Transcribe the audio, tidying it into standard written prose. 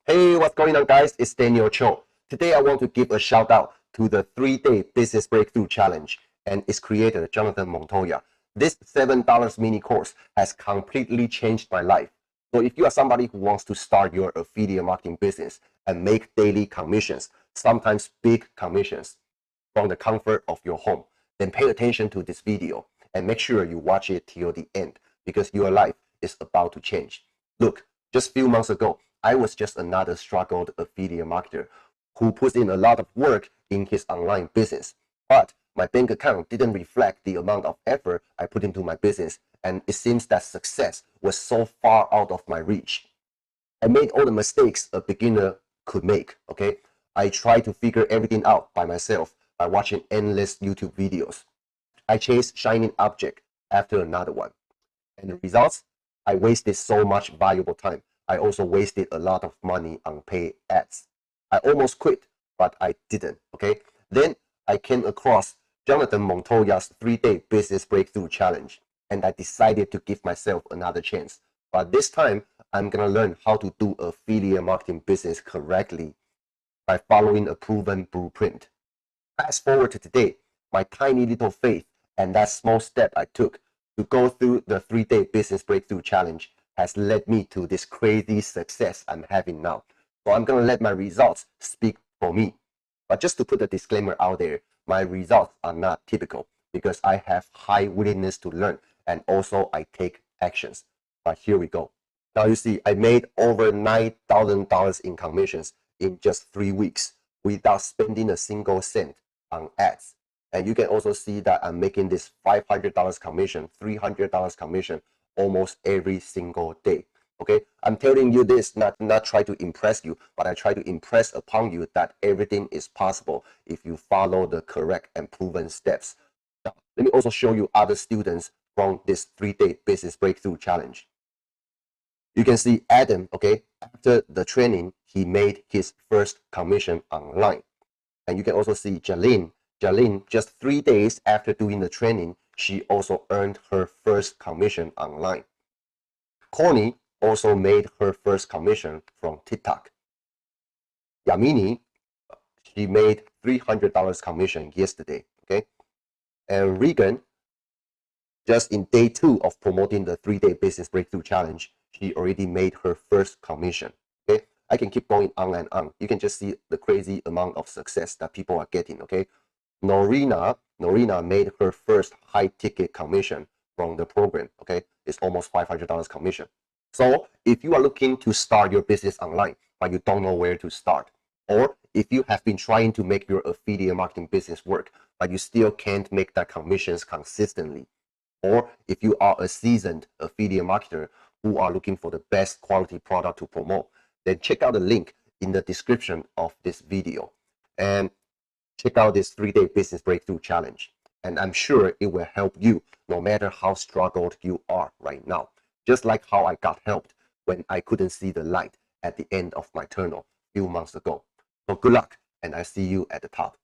Hey, what's going on, guys? It's Daniel Cho. Today, I want to give a shout out to the 3-day Business Breakthrough Challenge and its creator, Jonathan Montoya. This $7 mini course has completely changed my life. So, if you are somebody who wants to start your affiliate marketing business and make daily commissions, sometimes big commissions, from the comfort of your home, then pay attention to this video and make sure you watch it till the end because your life is about to change. Look, just a few months ago, I was just another struggled affiliate marketer who puts in a lot of work in his online business. But my bank account didn't reflect the amount of effort I put into my business, and it seems that success was so far out of my reach. I made all the mistakes a beginner could make, okay? I tried to figure everything out by myself by watching endless YouTube videos. I chased shining object after another one. And the results? I wasted so much valuable time. I also wasted a lot of money on paid ads. I almost quit, but I didn't, okay? Then I came across Jonathan Montoya's 3-day Business Breakthrough Challenge, and I decided to give myself another chance. But this time, I'm gonna learn how to do affiliate marketing business correctly by following a proven blueprint. Fast forward to today, my tiny little faith and that small step I took to go through the 3-day Business Breakthrough Challenge has led me to this crazy success I'm having now. So I'm gonna let my results speak for me. But just to put a disclaimer out there, my results are not typical because I have high willingness to learn and also I take actions. But here we go. Now you see, I made over $9,000 in commissions in just 3 weeks without spending a single cent on ads. And you can also see that I'm making this $500 commission, $300 commission almost every single day. Okay, I'm telling you this not try to impress you, but I try to impress upon you that everything is possible if you follow the correct and proven steps. Now, let me also show you other students from this 3-day Business Breakthrough Challenge. You can see Adam, okay, after the training, he made his first commission online. And you can also see Jalene. Jalene, just 3 days after doing the training, she also earned her first commission online. Connie also made her first commission from TikTok. Yamini, she made $300 commission yesterday, okay? And Regan, just in day 2 of promoting the 3-day Business Breakthrough Challenge, she already made her first commission, okay? I can keep going on and on. You can just see the crazy amount of success that people are getting, okay? Norina made her first high-ticket commission from the program, okay? It's almost $500 commission. So if you are looking to start your business online, but you don't know where to start, or if you have been trying to make your affiliate marketing business work, but you still can't make that commissions consistently, or if you are a seasoned affiliate marketer who are looking for the best quality product to promote, then check out the link in the description of this video and check out this 3-day Business Breakthrough Challenge. And I'm sure it will help you no matter how struggled you are right now. Just like how I got helped when I couldn't see the light at the end of my tunnel a few months ago. So good luck, and I see you at the top.